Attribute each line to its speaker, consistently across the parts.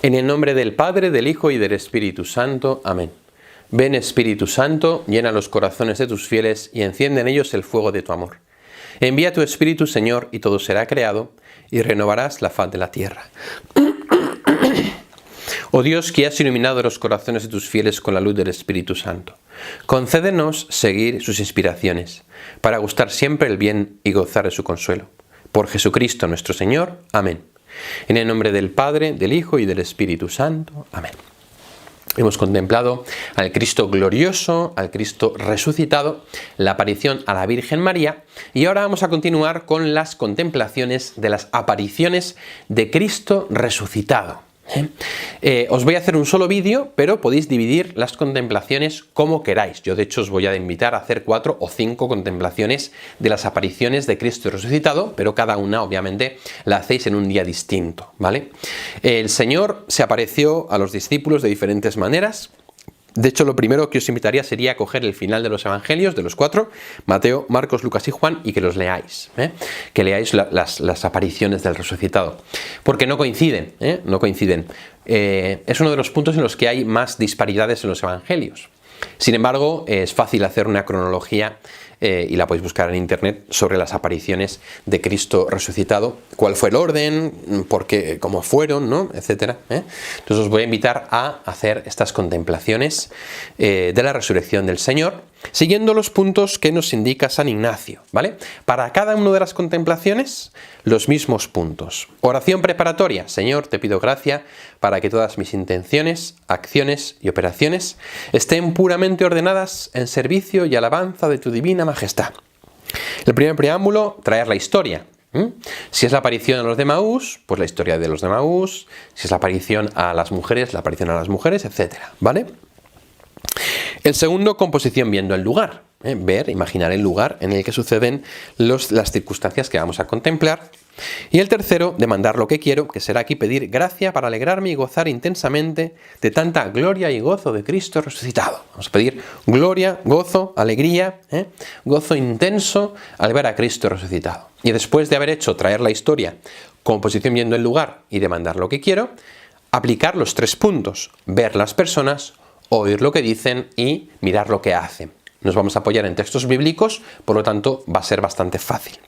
Speaker 1: En el nombre del Padre, del Hijo y del Espíritu Santo. Amén. Ven, Espíritu Santo, llena los corazones de tus fieles y enciende en ellos el fuego de tu amor. Envía tu Espíritu, Señor, y todo será creado, y renovarás la faz de la tierra. Oh Dios, que has iluminado los corazones de tus fieles con la luz del Espíritu Santo, concédenos seguir sus inspiraciones, para gustar siempre el bien y gozar de su consuelo. Por Jesucristo nuestro Señor. Amén. En el nombre del Padre, del Hijo y del Espíritu Santo. Amén. Hemos contemplado al Cristo glorioso, al Cristo resucitado, la aparición a la Virgen María, y ahora vamos a continuar con las contemplaciones de las apariciones de Cristo resucitado. Os voy a hacer un solo vídeo, pero podéis dividir las contemplaciones como queráis. Yo de hecho os voy a invitar a hacer 4 o 5 contemplaciones de las apariciones de Cristo resucitado, pero cada una obviamente la hacéis en un día distinto, ¿vale? El Señor se apareció a los discípulos de diferentes maneras. De hecho, lo primero que os invitaría sería a coger el final de los evangelios, de los 4, Mateo, Marcos, Lucas y Juan, y que los leáis, que leáis las apariciones del resucitado, porque no coinciden, no coinciden. Es uno de los puntos en los que hay más disparidades en los evangelios. Sin embargo, es fácil hacer una cronología, y la podéis buscar en internet, sobre las apariciones de Cristo resucitado, cuál fue el orden, por qué, cómo fueron, ¿no?, etcétera. Entonces os voy a invitar a hacer estas contemplaciones de la resurrección del Señor, siguiendo los puntos que nos indica San Ignacio, ¿vale? Para cada una de las contemplaciones, los mismos puntos. Oración preparatoria. Señor, te pido gracia para que todas mis intenciones, acciones y operaciones estén puramente ordenadas en servicio y alabanza de tu divina majestad. El primer preámbulo, traer la historia. Si es la aparición a los de Maús, pues la historia de los de Maús. Si es la aparición a las mujeres, la aparición a las mujeres, etcétera, ¿vale? El segundo, composición viendo el lugar. Ver, imaginar el lugar en el que suceden las circunstancias que vamos a contemplar. Y el tercero, demandar lo que quiero, que será aquí pedir gracia para alegrarme y gozar intensamente de tanta gloria y gozo de Cristo resucitado. Vamos a pedir gloria, gozo, alegría, gozo intenso al ver a Cristo resucitado. Y después de haber hecho traer la historia, composición viendo el lugar y demandar lo que quiero, aplicar los 3 puntos: ver las personas, oír lo que dicen y mirar lo que hacen. Nos vamos a apoyar en textos bíblicos, por lo tanto va a ser bastante fácil.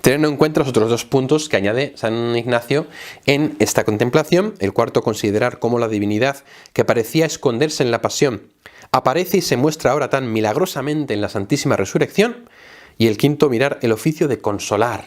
Speaker 1: Teniendo en cuenta los otros 2 puntos que añade San Ignacio en esta contemplación: el cuarto, considerar cómo la divinidad, que parecía esconderse en la pasión, aparece y se muestra ahora tan milagrosamente en la Santísima Resurrección. Y el quinto, mirar el oficio de consolar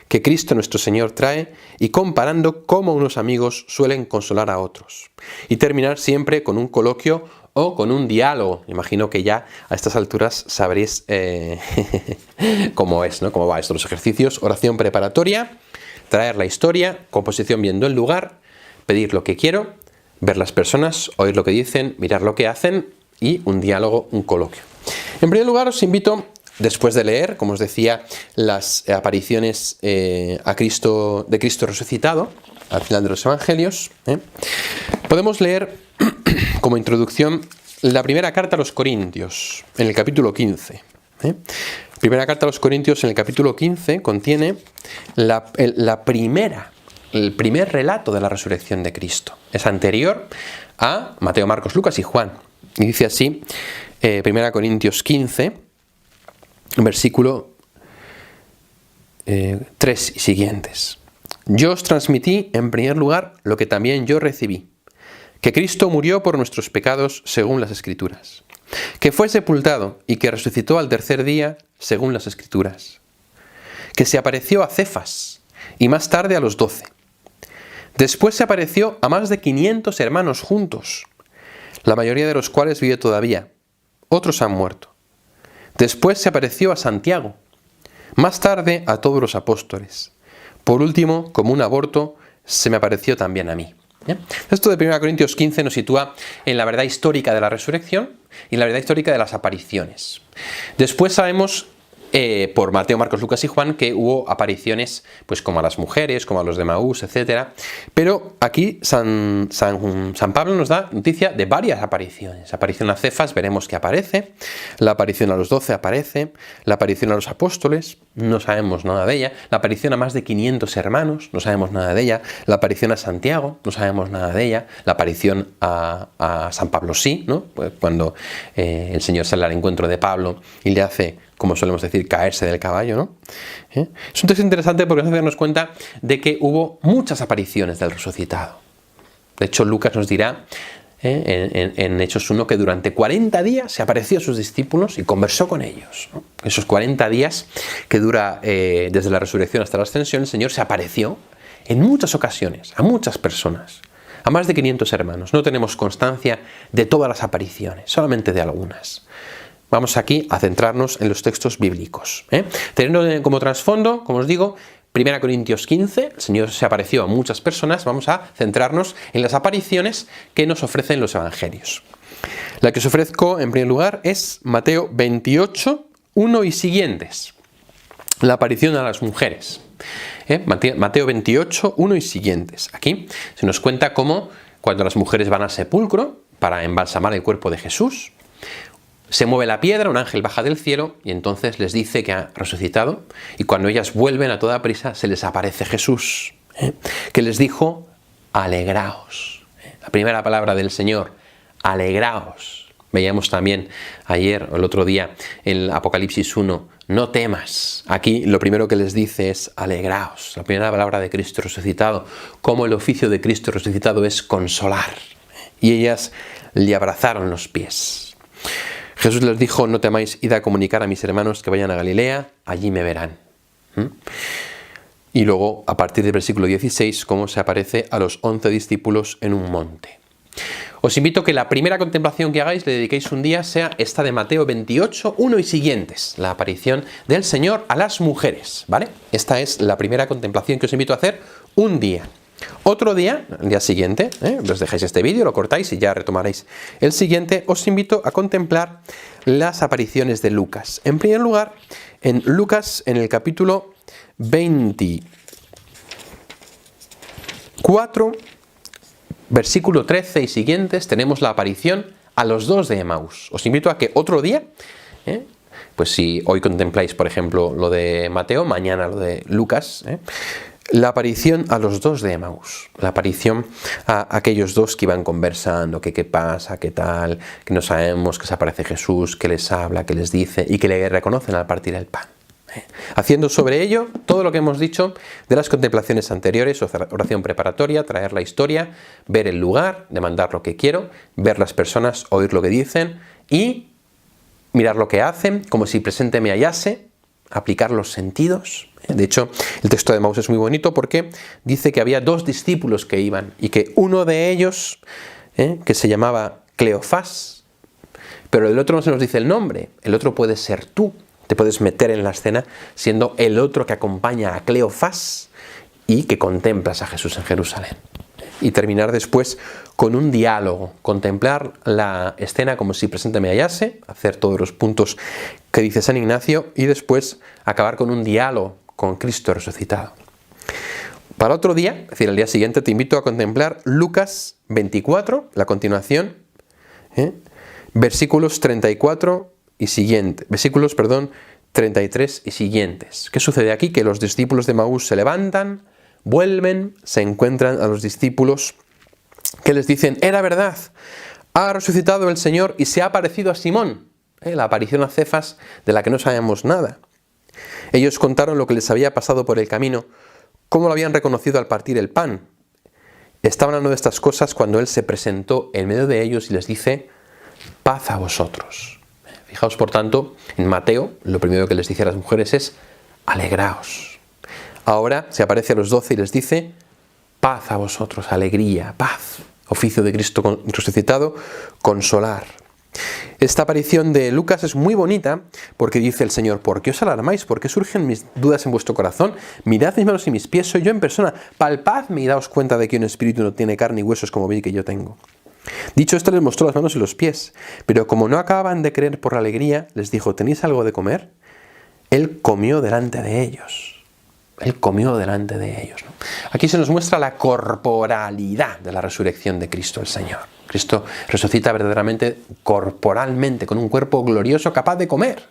Speaker 1: que Cristo nuestro Señor trae, y comparando cómo unos amigos suelen consolar a otros. Y terminar siempre con un coloquio o con un diálogo. Imagino que ya a estas alturas sabréis cómo es, ¿no? Cómo va esto, los ejercicios. Oración preparatoria, traer la historia, composición viendo el lugar, pedir lo que quiero, ver las personas, oír lo que dicen, mirar lo que hacen, y un diálogo, un coloquio. En primer lugar, os invito, después de leer, como os decía, las apariciones de Cristo resucitado, al final de los evangelios, podemos leer como introducción la primera carta a los Corintios, en el capítulo 15. Primera carta a los Corintios, en el capítulo 15, contiene el primer relato de la resurrección de Cristo. Es anterior a Mateo, Marcos, Lucas y Juan. Y dice así, 1 Corintios 15, versículo 3 y siguientes. Yo os transmití en primer lugar lo que también yo recibí, que Cristo murió por nuestros pecados según las Escrituras, que fue sepultado y que resucitó al tercer día según las Escrituras, que se apareció a Cefas y más tarde a los 12. Después se apareció a más de 500 hermanos juntos, la mayoría de los cuales vive todavía, otros han muerto. Después se apareció a Santiago, más tarde a todos los apóstoles. Por último, como un aborto, se me apareció también a mí. Esto de 1 Corintios 15 nos sitúa en la verdad histórica de la resurrección y en la verdad histórica de las apariciones. Después sabemos por Mateo, Marcos, Lucas y Juan, que hubo apariciones pues como a las mujeres, como a los de Maús, etc. Pero aquí San Pablo nos da noticia de varias apariciones. La aparición a Cefas veremos que aparece, la aparición a los 12 aparece, la aparición a los apóstoles, no sabemos nada de ella, la aparición a más de 500 hermanos, no sabemos nada de ella, la aparición a Santiago, no sabemos nada de ella, la aparición a San Pablo sí, ¿no? Pues cuando el Señor sale al encuentro de Pablo y le hace, como solemos decir, caerse del caballo, ¿no? Es un texto interesante porque nos hace darnos cuenta de que hubo muchas apariciones del resucitado. De hecho, Lucas nos dirá en Hechos 1 que durante 40 días se apareció a sus discípulos y conversó con ellos, ¿no? Esos 40 días que dura desde la resurrección hasta la ascensión, el Señor se apareció en muchas ocasiones a muchas personas, a más de 500 hermanos. No tenemos constancia de todas las apariciones, solamente de algunas. Vamos aquí a centrarnos en los textos bíblicos. Teniendo como trasfondo, como os digo, 1 Corintios 15, el Señor se apareció a muchas personas. Vamos a centrarnos en las apariciones que nos ofrecen los evangelios. La que os ofrezco en primer lugar es Mateo 28, 1 y siguientes. La aparición a las mujeres. Mateo 28, 1 y siguientes. Aquí se nos cuenta cómo cuando las mujeres van al sepulcro para embalsamar el cuerpo de Jesús, se mueve la piedra, un ángel baja del cielo y entonces les dice que ha resucitado, y cuando ellas vuelven a toda prisa se les aparece Jesús, que les dijo: alegraos. La primera palabra del Señor, alegraos. Veíamos también ayer o el otro día en Apocalipsis 1, no temas. Aquí lo primero que les dice es alegraos. La primera palabra de Cristo resucitado, como el oficio de Cristo resucitado es consolar. Y ellas le abrazaron los pies. Jesús les dijo: no temáis, id a comunicar a mis hermanos que vayan a Galilea, allí me verán. Y luego, a partir del versículo 16, cómo se aparece a los 11 discípulos en un monte. Os invito a que la primera contemplación que hagáis, le dediquéis un día, sea esta de Mateo 28, 1 y siguientes, la aparición del Señor a las mujeres, ¿vale? Esta es la primera contemplación que os invito a hacer un día. Otro día, el día siguiente, os dejáis este vídeo, lo cortáis y ya retomaréis el siguiente, os invito a contemplar las apariciones de Lucas. En primer lugar, en Lucas, en el capítulo 24, versículo 13 y siguientes, tenemos la aparición a los 2 de Emaús. Os invito a que otro día, pues si hoy contempláis, por ejemplo, lo de Mateo, mañana lo de Lucas, la aparición a los 2 de Emaús, la aparición a aquellos 2 que iban conversando, que qué pasa, qué tal, que no sabemos, que se aparece Jesús, que les habla, que les dice y que le reconocen al partir el pan. Haciendo sobre ello todo lo que hemos dicho de las contemplaciones anteriores, oración preparatoria, traer la historia, ver el lugar, demandar lo que quiero, ver las personas, oír lo que dicen y mirar lo que hacen, como si presente me hallase, aplicar los sentidos. De hecho, el texto de Emaús es muy bonito porque dice que había 2 discípulos que iban y que uno de ellos, que se llamaba Cleofás, pero el otro no se nos dice el nombre, el otro puede ser tú, te puedes meter en la escena siendo el otro que acompaña a Cleofás y que contemplas a Jesús en Jerusalén. Y terminar después con un diálogo, contemplar la escena como si presente me hallase, hacer todos los puntos que dice San Ignacio y después acabar con un diálogo con Cristo resucitado. Para otro día, es decir, el día siguiente, te invito a contemplar Lucas 24, la continuación, versículos 34 y siguientes, versículos, 33 y siguientes. ¿Qué sucede aquí? Que los discípulos de Emaús se levantan, vuelven, se encuentran a los discípulos que les dicen: era verdad, ha resucitado el Señor y se ha aparecido a Simón. La aparición a Cefas de la que no sabemos nada. Ellos contaron lo que les había pasado por el camino, cómo lo habían reconocido al partir el pan. Estaban hablando de estas cosas cuando Él se presentó en medio de ellos y les dice: paz a vosotros. Fijaos, por tanto, en Mateo, lo primero que les dice a las mujeres es: alegraos. Ahora se aparece a los 12 y les dice: paz a vosotros, alegría, paz. Oficio de Cristo resucitado, consolar. Esta aparición de Lucas es muy bonita porque dice el Señor: ¿por qué os alarmáis? ¿Por qué surgen mis dudas en vuestro corazón? Mirad mis manos y mis pies, soy yo en persona. Palpadme y daos cuenta de que un espíritu no tiene carne y huesos como veis que yo tengo. Dicho esto, les mostró las manos y los pies, pero como no acababan de creer por la alegría, les dijo: ¿tenéis algo de comer? Él comió delante de ellos. Él comió delante de ellos, ¿no? Aquí se nos muestra la corporalidad de la resurrección de Cristo el Señor. Cristo resucita verdaderamente corporalmente, con un cuerpo glorioso capaz de comer.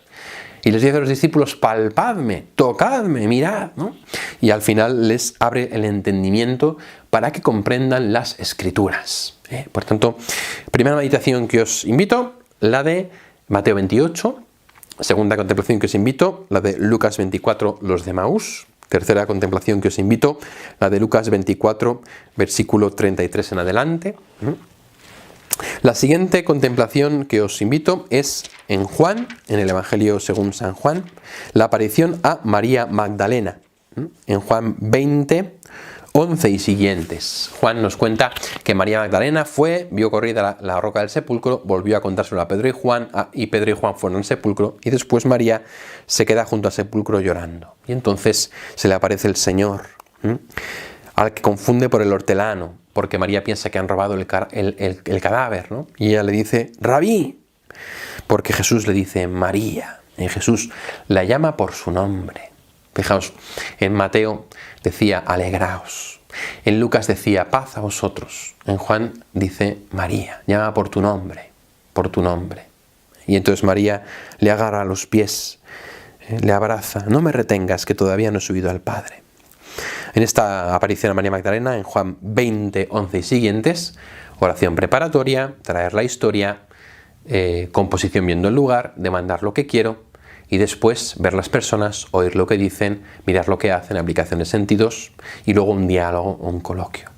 Speaker 1: Y les dice a los discípulos: palpadme, tocadme, mirad, ¿no? Y al final les abre el entendimiento para que comprendan las Escrituras. Por tanto, primera meditación que os invito, la de Mateo 28. Segunda contemplación que os invito, la de Lucas 24, los de Maús. Tercera contemplación que os invito, la de Lucas 24, versículo 33 en adelante. La siguiente contemplación que os invito es en Juan, en el Evangelio según San Juan, la aparición a María Magdalena. En Juan 20, 11 y siguientes. Juan nos cuenta que María Magdalena fue, vio corrida la roca del sepulcro, volvió a contárselo a Pedro y Juan, y Pedro y Juan fueron al sepulcro, y después María se queda junto al sepulcro llorando. Y entonces se le aparece el Señor, al que confunde por el hortelano, porque María piensa que han robado el cadáver, ¿no? Y ella le dice: Rabí, porque Jesús le dice María, y Jesús la llama por su nombre. Fijaos, en Mateo decía alegraos, en Lucas decía paz a vosotros, en Juan dice María, llama por tu nombre, por tu nombre. Y entonces María le agarra a los pies, le abraza: no me retengas, que todavía no he subido al Padre. En esta aparición a María Magdalena, en Juan 20, 11 y siguientes, oración preparatoria, traer la historia, composición viendo el lugar, demandar lo que quiero, y después ver las personas, oír lo que dicen, mirar lo que hacen, aplicación de sentidos, y luego un diálogo o un coloquio.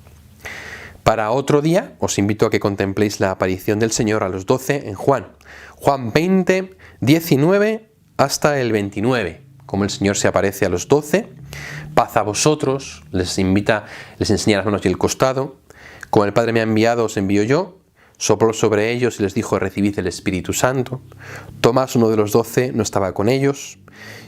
Speaker 1: Para otro día os invito a que contempléis la aparición del Señor a los 12 en Juan. Juan 20, 19 hasta el 29. Como el Señor se aparece a los 12, paz a vosotros, les enseña las manos y el costado. Como el Padre me ha enviado, os envío yo. Sopló sobre ellos y les dijo: recibid el Espíritu Santo. Tomás, uno de los 12, no estaba con ellos,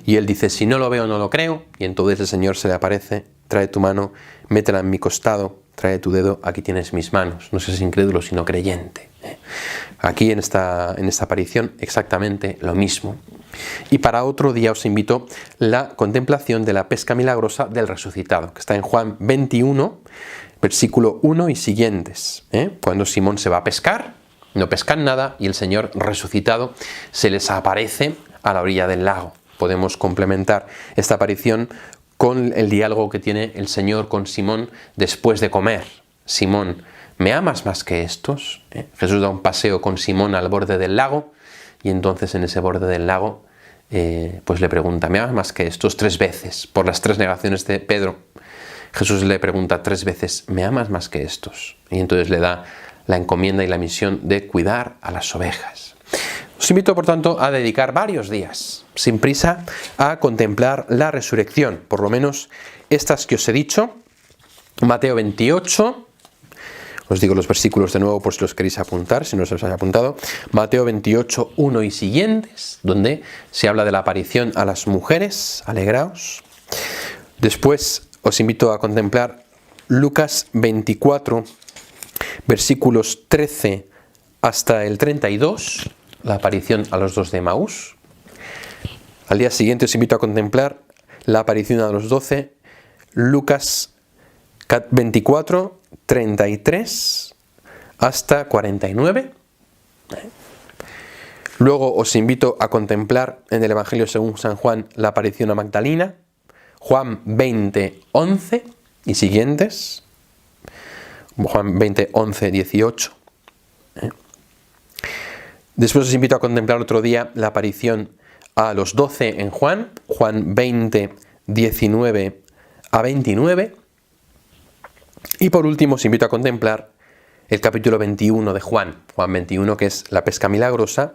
Speaker 1: y él dice: si no lo veo, no lo creo. Y entonces el Señor se le aparece: trae tu mano, métela en mi costado, trae tu dedo, aquí tienes mis manos. No seas incrédulo, sino creyente. Aquí en esta aparición exactamente lo mismo. Y para otro día os invito la contemplación de la pesca milagrosa del resucitado, que está en Juan 21, versículo 1 y siguientes. Cuando Simón se va a pescar, no pescan nada, y el Señor resucitado se les aparece a la orilla del lago. Podemos complementar esta aparición con el diálogo que tiene el Señor con Simón después de comer. Simón, ¿me amas más que estos? Jesús da un paseo con Simón al borde del lago, y entonces en ese borde del lago pues le pregunta: ¿me amas más que estos? 3 veces, por las 3 negaciones de Pedro. Jesús le pregunta 3 veces: ¿me amas más que estos? Y entonces le da la encomienda y la misión de cuidar a las ovejas. Os invito, por tanto, a dedicar varios días, sin prisa, a contemplar la resurrección, por lo menos estas que os he dicho. Mateo 28, os digo los versículos de nuevo por si los queréis apuntar, si no os los habéis apuntado. Mateo 28, 1 y siguientes, donde se habla de la aparición a las mujeres, alegraos. Después os invito a contemplar Lucas 24, versículos 13 hasta el 32, la aparición a los 2 de Maús. Al día siguiente os invito a contemplar la aparición a los 12, Lucas 24, 33 hasta 49. Luego os invito a contemplar en el Evangelio según San Juan la aparición a Magdalena, Juan 20, 11 y siguientes, Juan 20, 11, 18. Después os invito a contemplar otro día la aparición a los 12 en Juan, Juan 20, 19 a 29. Y por último os invito a contemplar el capítulo 21 de Juan 21, que es la pesca milagrosa,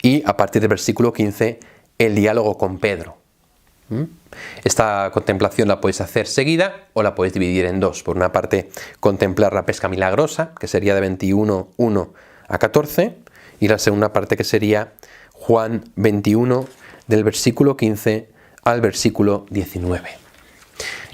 Speaker 1: y a partir del versículo 15 el diálogo con Pedro. Esta contemplación la podéis hacer seguida o la podéis dividir en 2. Por una parte, contemplar la pesca milagrosa, que sería de 21, 1 a 14, y la segunda parte, que sería Juan 21, del versículo 15 al versículo 19.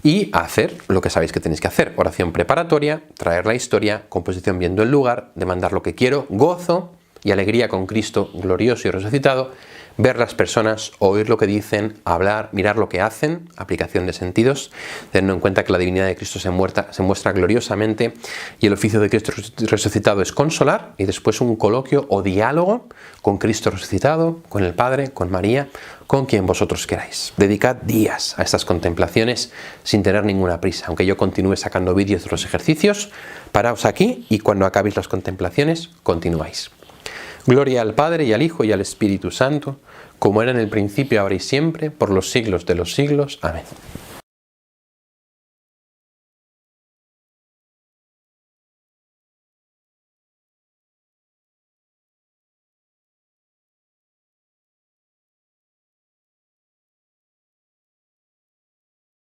Speaker 1: Y hacer lo que sabéis que tenéis que hacer: oración preparatoria, traer la historia, composición viendo el lugar, demandar lo que quiero, gozo y alegría con Cristo glorioso y resucitado, ver las personas, oír lo que dicen, hablar, mirar lo que hacen, aplicación de sentidos, teniendo en cuenta que la divinidad de Cristo se muestra gloriosamente y el oficio de Cristo resucitado es consolar, y después un coloquio o diálogo con Cristo resucitado, con el Padre, con María, con quien vosotros queráis. Dedicad días a estas contemplaciones sin tener ninguna prisa. Aunque yo continúe sacando vídeos de los ejercicios, paraos aquí y cuando acabéis las contemplaciones, continuáis. Gloria al Padre, y al Hijo, y al Espíritu Santo, como era en el principio, ahora y siempre, por los siglos de los siglos. Amén.